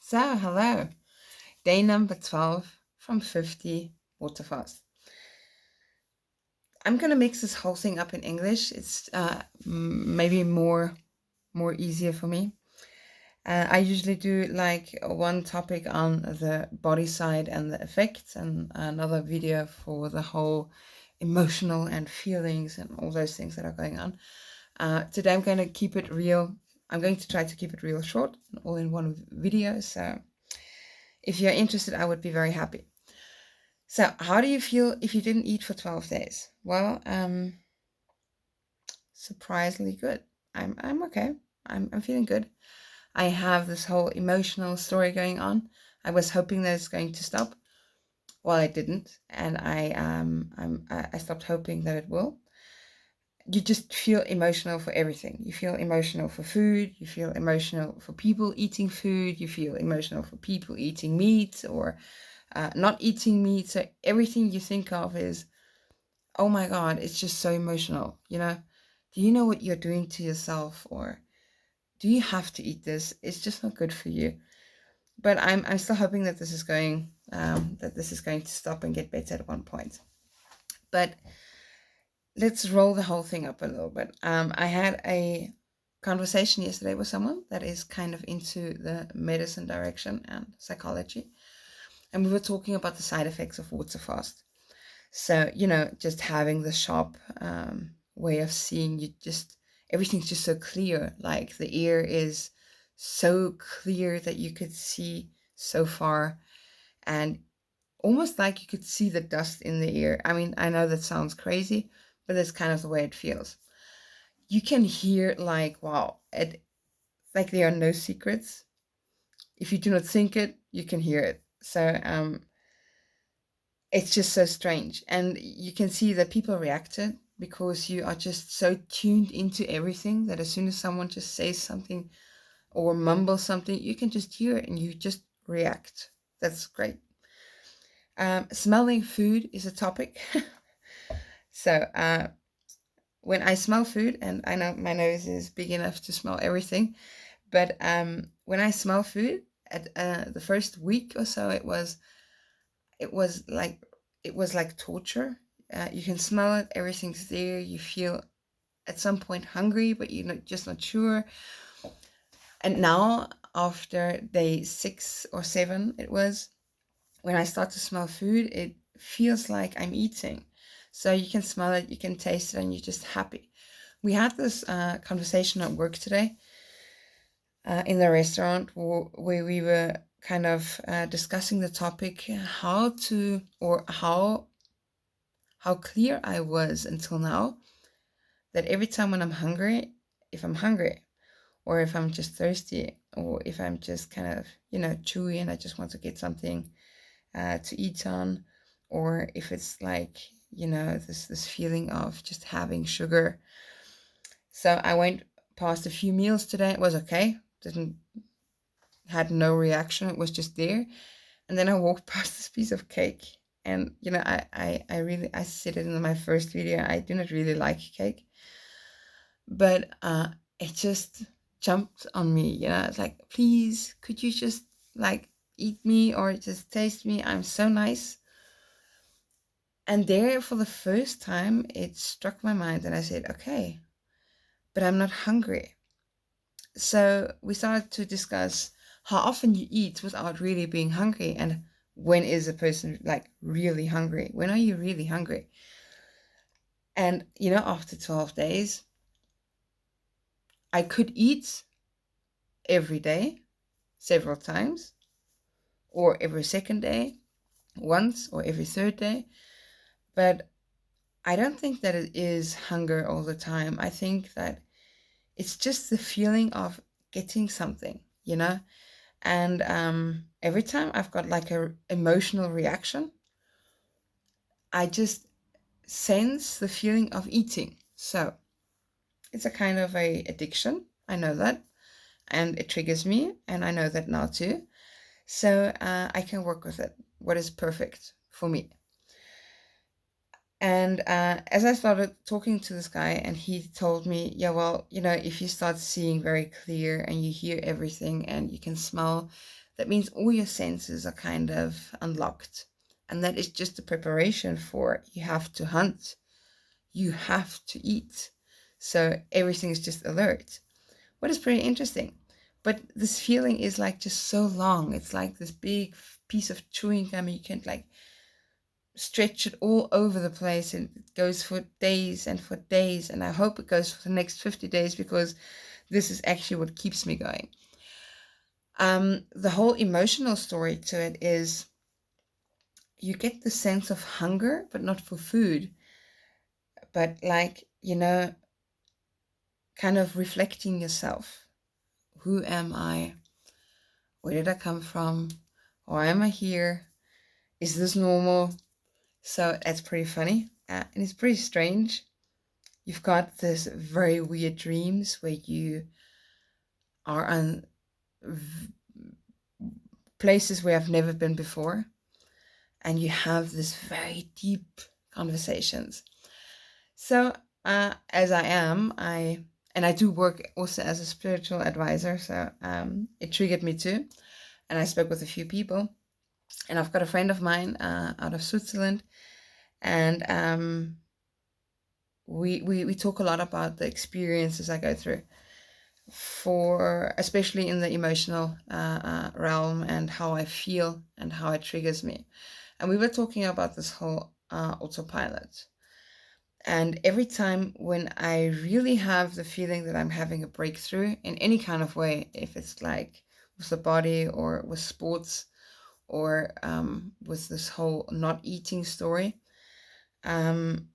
So, hello. Day number 12 from 50 Waterfast. I'm going to mix this whole thing up in English. It's maybe more easier for me. I usually do like one topic on the body side and the effects, and another video for the whole emotional and feelings and all those things that are going on. Today I'm going to keep it real. I'm going to try to keep it real short, all in one video. So if you're interested, I would be very happy. So, how do you feel if you didn't eat for 12 days? Well, surprisingly good. I'm okay. I'm feeling good. I have this whole emotional story going on. I was hoping that it's going to stop. Well, it didn't, and I stopped hoping that it will. You just feel emotional for everything. You feel emotional for food. You feel emotional for people eating food. You feel emotional for people eating meat or not eating meat. So everything you think of is, oh my God, it's just so emotional. Do you know what you're doing to yourself, or do you have to eat this? It's just not good for you. But I'm still hoping that this is going to stop and get better at one point. But let's roll the whole thing up a little bit. I had a conversation yesterday with someone that is kind of into the medicine direction and psychology, and we were talking about the side effects of water fast. So, just having the sharp way of seeing, everything's just so clear. Like the air is so clear that you could see so far, and almost like you could see the dust in the air. I mean, I know that sounds crazy, but that's kind of the way it feels. You can hear, like, wow, like there are no secrets. If you do not think it, you can hear it. So, it's just so strange. And you can see that people reacted because you are just so tuned into everything that as soon as someone just says something or mumbles something, you can just hear it and you just react. That's great. Smelling food is a topic. So when I smell food, and I know my nose is big enough to smell everything, but when I smell food at the first week or so, it was like torture. You can smell it, everything's there. You feel at some point hungry, but you're just not sure. And now, after day 6 or 7, it was, when I start to smell food, it feels like I'm eating. So you can smell it, you can taste it, and you're just happy. We had this conversation at work today in the restaurant where we were kind of discussing the topic how clear I was until now that every time when I'm hungry, if I'm hungry, or if I'm just thirsty, or if I'm just kind of, chewy and I just want to get something to eat on, or if it's like, this feeling of just having sugar. So I went past a few meals today. It was okay. Didn't Had no reaction. It was just there. And then I walked past this piece of cake. And I said it in my first video. I do not really like cake. But it just jumped on me. It's like, please, could you just like eat me or just taste me? I'm so nice. And there, for the first time, it struck my mind, and I said, okay, but I'm not hungry. So we started to discuss how often you eat without really being hungry, and when is a person like really hungry? When are you really hungry? And after 12 days, I could eat every day, several times, or every second day, once, or every third day. But I don't think that it is hunger all the time. I think that it's just the feeling of getting something, And every time I've got like a emotional reaction, I just sense the feeling of eating. So it's a kind of a addiction. I know that, and it triggers me, and I know that now too. So I can work with it. What is perfect for me? And as I started talking to this guy, and he told me, yeah, well, if you start seeing very clear and you hear everything and you can smell that means all your senses are kind of unlocked. And that is just the preparation for you have to hunt, you have to eat. So everything is just alert. What is pretty interesting. But this feeling is like just so long. It's like this big piece of chewing gum. You can like stretch it all over the place, and it goes for days and for days. And I hope it goes for the next 50 days, because this is actually what keeps me going. The whole emotional story to it is you get the sense of hunger, but not for food, but like, kind of reflecting yourself. Who am I? Where did I come from? Why am I here? Is this normal? So that's pretty funny. And it's pretty strange. You've got this very weird dreams where you are on places where I've never been before. And you have this very deep conversations. So as I am, I do work also as a spiritual advisor. So it triggered me too. And I spoke with a few people. And I've got a friend of mine out of Switzerland. And we talk a lot about the experiences I go through, for especially in the emotional realm, and how I feel and how it triggers me. And we were talking about this whole autopilot. And every time when I really have the feeling that I'm having a breakthrough in any kind of way, if it's like with the body or with sports or with this whole not eating story, um,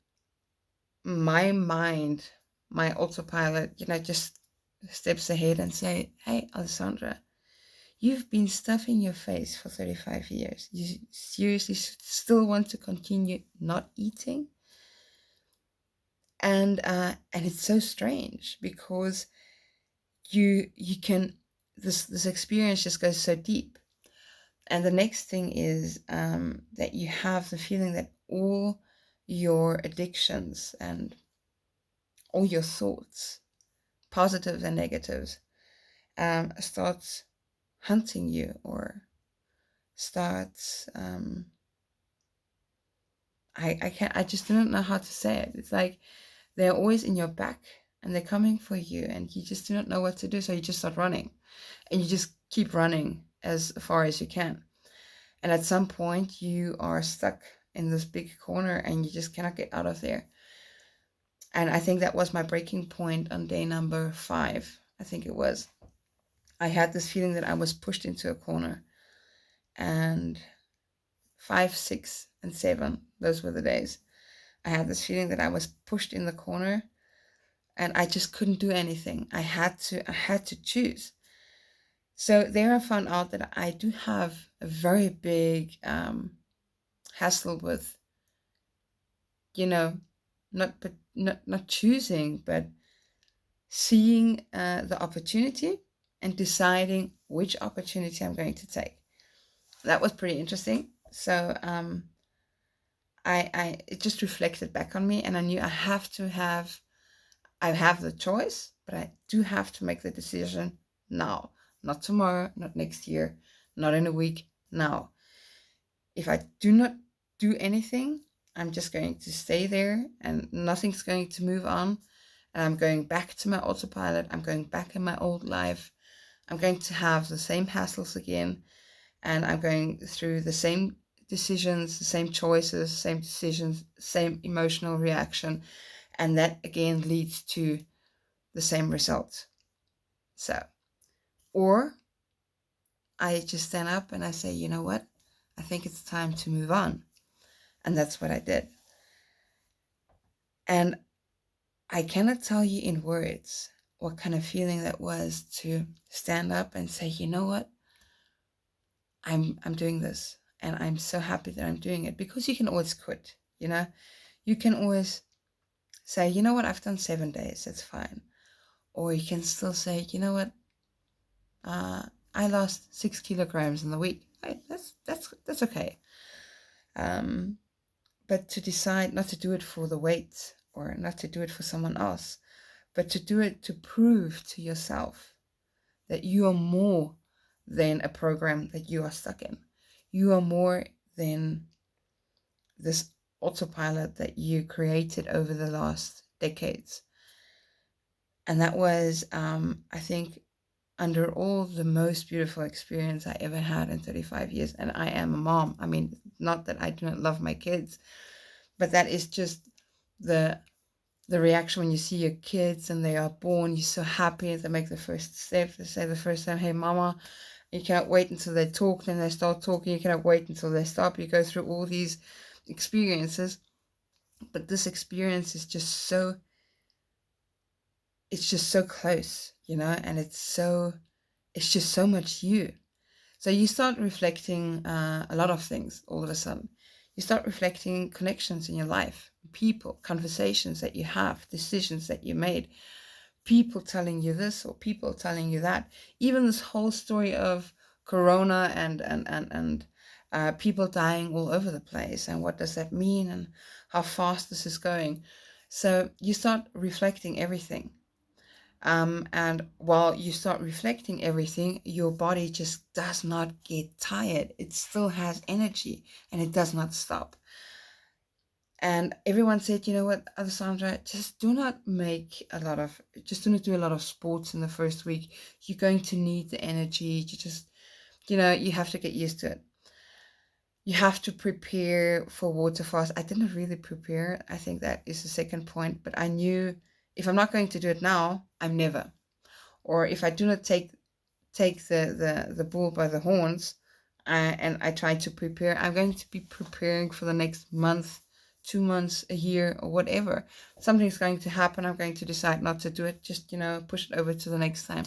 my mind, my autopilot, just steps ahead and say, "Hey, Alessandra, you've been stuffing your face for 35 years. You seriously still want to continue not eating?" And it's so strange, because you can, this experience just goes so deep. And the next thing is that you have the feeling that all your addictions and all your thoughts, positives and negatives, starts hunting you, or starts I just don't know how to say it. It's like they're always in your back, and they're coming for you, and you just do not know what to do. So you just start running, and you just keep running as far as you can. And at some point you are stuck in this big corner, and you just cannot get out of there. And I think that was my breaking point on day number 5. I think it was. I had this feeling that I was pushed into a corner. And 5, 6, and 7, those were the days. I had this feeling that I was pushed in the corner, and I just couldn't do anything. I had to choose. So there I found out that I do have a very big hassle with, not choosing, but seeing the opportunity and deciding which opportunity I'm going to take. That was pretty interesting. So I it just reflected back on me, and I knew I have the choice, but I do have to make the decision now, not tomorrow, not next year, not in a week, now. If I do not do anything, I'm just going to stay there, and nothing's going to move on. And I'm going back to my autopilot. I'm going back in my old life. I'm going to have the same hassles again. And I'm going through the same decisions, the same choices, same decisions, same emotional reaction. And that again leads to the same result. So, or I just stand up and I say, you know what? I think it's time to move on. And that's what I did. And I cannot tell you in words what kind of feeling that was, to stand up and say, you know what? I'm doing this, and I'm so happy that I'm doing it. Because you can always quit, You can always say, you know what, I've done 7 days, that's fine. Or you can still say, you know what, I lost 6 kilograms in the week. That's okay. But to decide not to do it for the weight, or not to do it for someone else, but to do it to prove to yourself that you are more than a program that you are stuck in. You are more than this autopilot that you created over the last decades. And that was, I think, under all, the most beautiful experience I ever had in 35 years. And I am a mom. I mean, not that I do not love my kids, but that is just the the reaction when you see your kids and they are born. You're so happy. They make the first step. They say the first time, "Hey, mama." You cannot wait until they talk. Then they start talking. You cannot wait until they stop. You go through all these experiences, but this experience is just so, it's just so close, and it's just so much you. So you start reflecting a lot of things all of a sudden. You start reflecting connections in your life, people, conversations that you have, decisions that you made, people telling you this or people telling you that. Even this whole story of Corona and people dying all over the place, and what does that mean, and how fast this is going. So you start reflecting everything. And while you start reflecting everything, your body just does not get tired. It still has energy and it does not stop. And everyone said, you know what, Alessandra, just do not do a lot of sports in the first week. You're going to need the energy. You have to get used to it. You have to prepare for Waterfast. I didn't really prepare. I think that is the second point. But I knew if I'm not going to do it now, I'm never. Or if I do not take the bull by the horns, and I try to prepare, I'm going to be preparing for the next month, 2 months, a year, or whatever. Something's going to happen. I'm going to decide not to do it. Just, push it over to the next time.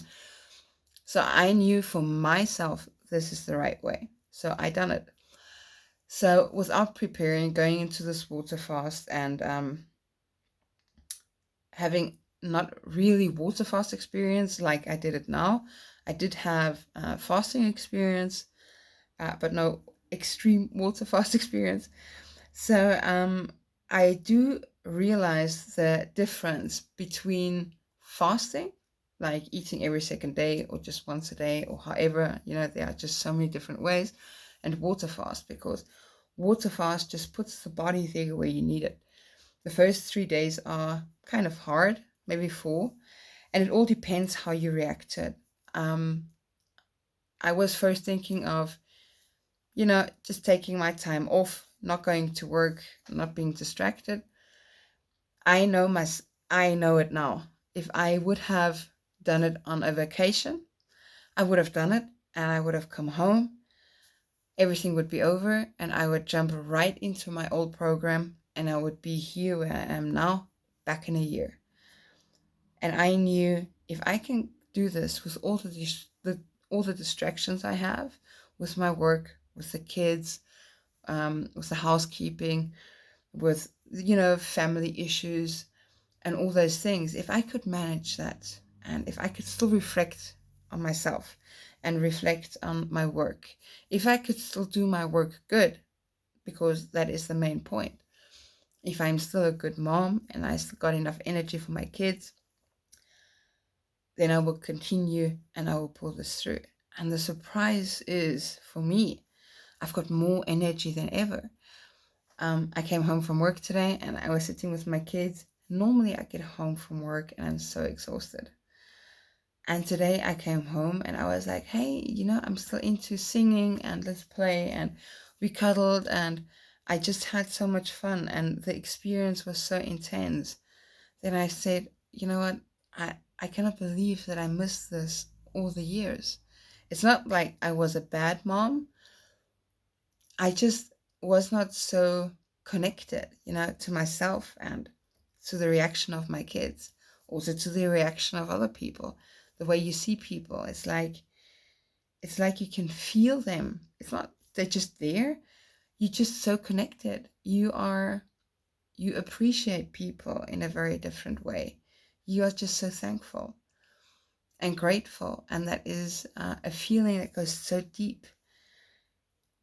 So I knew for myself, this is the right way. So I done it. So without preparing, going into this water fast, and having not really water fast experience like I did it now. I did have fasting experience, but no extreme water fast experience. So I do realize the difference between fasting, like eating every second day or just once a day or however, there are just so many different ways, and water fast, because water fast just puts the body there where you need it. The first 3 days are kind of hard, maybe 4, and it all depends how you react to it. I was first thinking of, just taking my time off, not going to work, not being distracted. I know I know it now. If I would have done it on a vacation, I would have done it, and I would have come home. Everything would be over, and I would jump right into my old program, and I would be here where I am now, back in a year. And I knew if I can do this with all the distractions I have, with my work, with the kids, with the housekeeping, with family issues, and all those things, if I could manage that, and if I could still reflect on myself and reflect on my work, if I could still do my work good, because that is the main point. If I'm still a good mom and I still got enough energy for my kids, then I will continue and I will pull this through. And the surprise is, for me, I've got more energy than ever. I came home from work today and I was sitting with my kids. Normally I get home from work and I'm so exhausted. And today I came home and I was like, hey, I'm still into singing, and let's play. And we cuddled and I just had so much fun and the experience was so intense. Then I said, you know what? I cannot believe that I missed this all the years. It's not like I was a bad mom. I just was not so connected, to myself and to the reaction of my kids, also to the reaction of other people. The way you see people, it's like you can feel them. It's not they're just there. You're just so connected. You appreciate people in a very different way. You are just so thankful and grateful, and that is a feeling that goes so deep.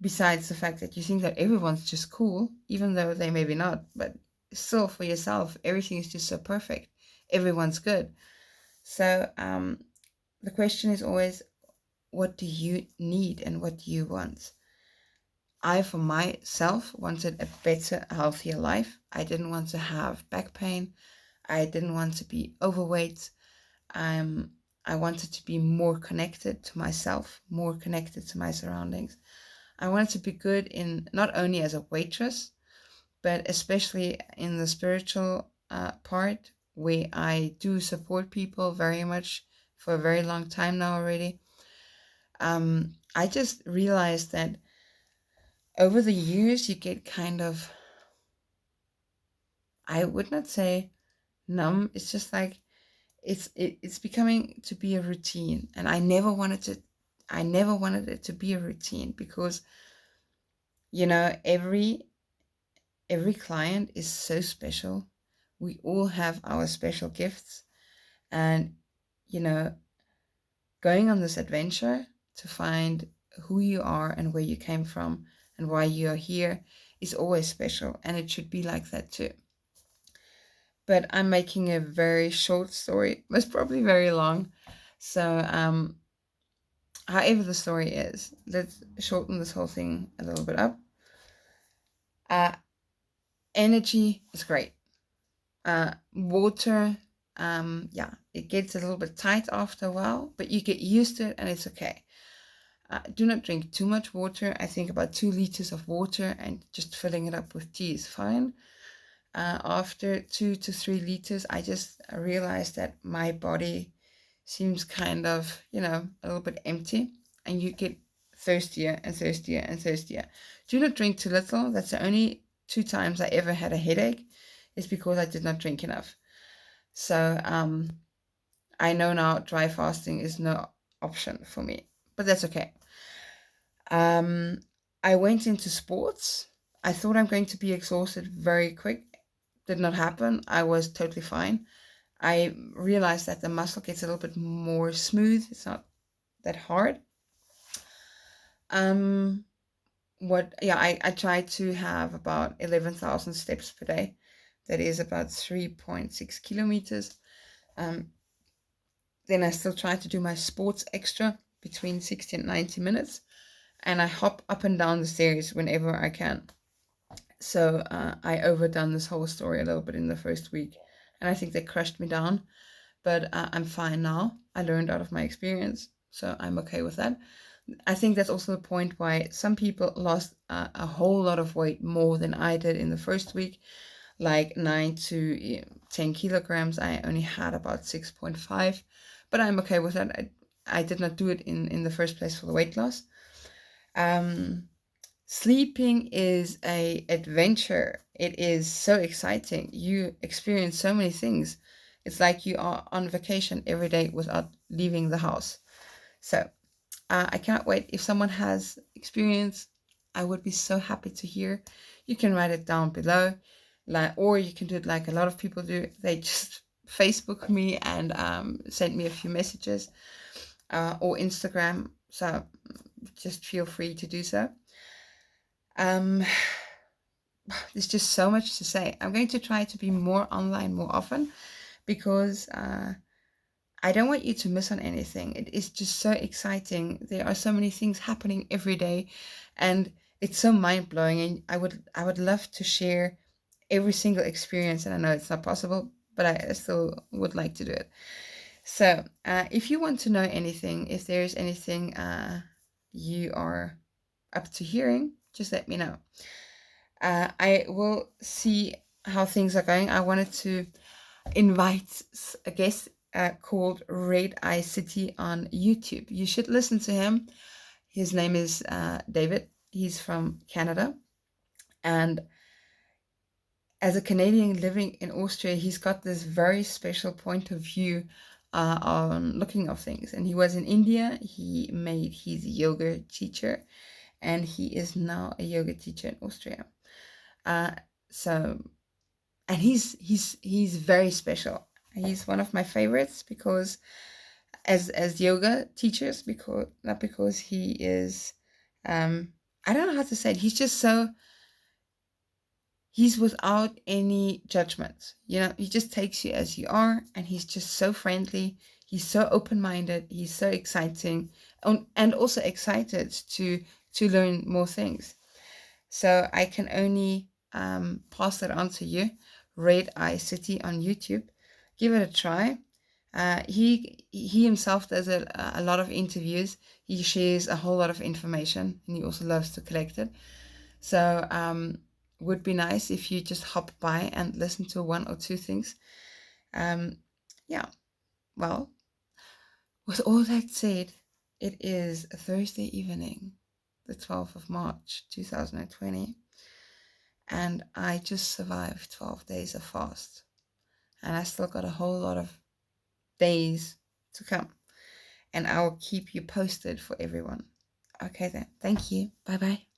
Besides the fact that you think that everyone's just cool, even though they maybe not, but still for yourself, everything is just so perfect. Everyone's good. So the question is always, what do you need and what do you want? I, for myself, wanted a better, healthier life. I didn't want to have back pain. I didn't want to be overweight. Um, I wanted to be more connected to myself, more connected to my surroundings. I wanted to be good in not only as a waitress, but especially in the spiritual part, where I do support people very much for a very long time now already. I just realized that over the years, you get kind of, I would not say numb. It's just like it's becoming to be a routine, and I never wanted it to be a routine because every client is so special. We all have our special gifts, and you know going on this adventure to find who you are and where you came from and why you are here is always special, and it should be like that too. But I'm making a very short story, most probably very long. So however the story is, let's shorten this whole thing a little bit up. uh Energy is great. Water, yeah, it gets a little bit tight after a while, but you get used to it and it's okay. Do not drink too much water. I think about 2 liters of water and just filling it up with tea is fine. After 2 to 3 liters, I just realized that my body seems kind of, a little bit empty, and you get thirstier and thirstier and thirstier. Do not drink too little. That's the only 2 times I ever had a headache, is because I did not drink enough. So I know now dry fasting is no option for me, but that's okay. Um, I went into sports. I thought I'm going to be exhausted very quick. Did not happen. I was totally fine. I realized that the muscle gets a little bit more smooth. It's not that hard. Um, I try to have about 11,000 steps per day. That is about 3.6 kilometers. Then I still try to do my sports extra between 60 and 90 minutes. And I hop up and down the stairs whenever I can. So I overdone this whole story a little bit in the first week. And I think they crushed me down. But I'm fine now. I learned out of my experience. So I'm okay with that. I think that's also the point why some people lost a whole lot of weight more than I did in the first week, like 9 to 10 kilograms. I only had about 6.5, but I'm okay with that. I did not do it in the first place for the weight loss. Sleeping is a adventure. It is so exciting. You experience so many things. It's like you are on vacation every day without leaving the house. So I cannot wait. If someone has experience, I would be so happy to hear. You can write it down below, or you can do it like a lot of people do. They just Facebook me and send me a few messages, or Instagram. So just feel free to do so. There's just so much to say. I'm going to try to be more online more often, because I don't want you to miss on anything. It is just so exciting. There are so many things happening every day, and it's so mind-blowing. And I would love to share every single experience, and I know it's not possible, but I still would like to do it. So if you want to know anything, if there's anything you are up to hearing, just let me know. I will see how things are going. I wanted to invite a guest called Red Eye City on YouTube. You should listen to him. His name is David. He's from Canada. And as a Canadian living in Austria, he's got this very special point of view on looking of things. And he was in India. He made his yoga teacher, and he is now a yoga teacher in Austria. So, and he's very special. He's one of my favorites because as yoga teachers, because not because he is I don't know how to say it. He's without any judgment. He just takes you as you are, and he's just so friendly. He's so open-minded. He's so exciting, and also excited to learn more things. So I can only pass that on to you. Red Eye City on YouTube. Give it a try. He himself does a lot of interviews. He shares a whole lot of information, and he also loves to collect it. So would be nice if you just hop by and listen to one or two things. Um, yeah. Well, with all that said, it is a Thursday evening, the 12th of March, 2020, and I just survived 12 days of fast, and I still got a whole lot of days to come, and I will keep you posted for everyone. Okay then, thank you. Bye bye.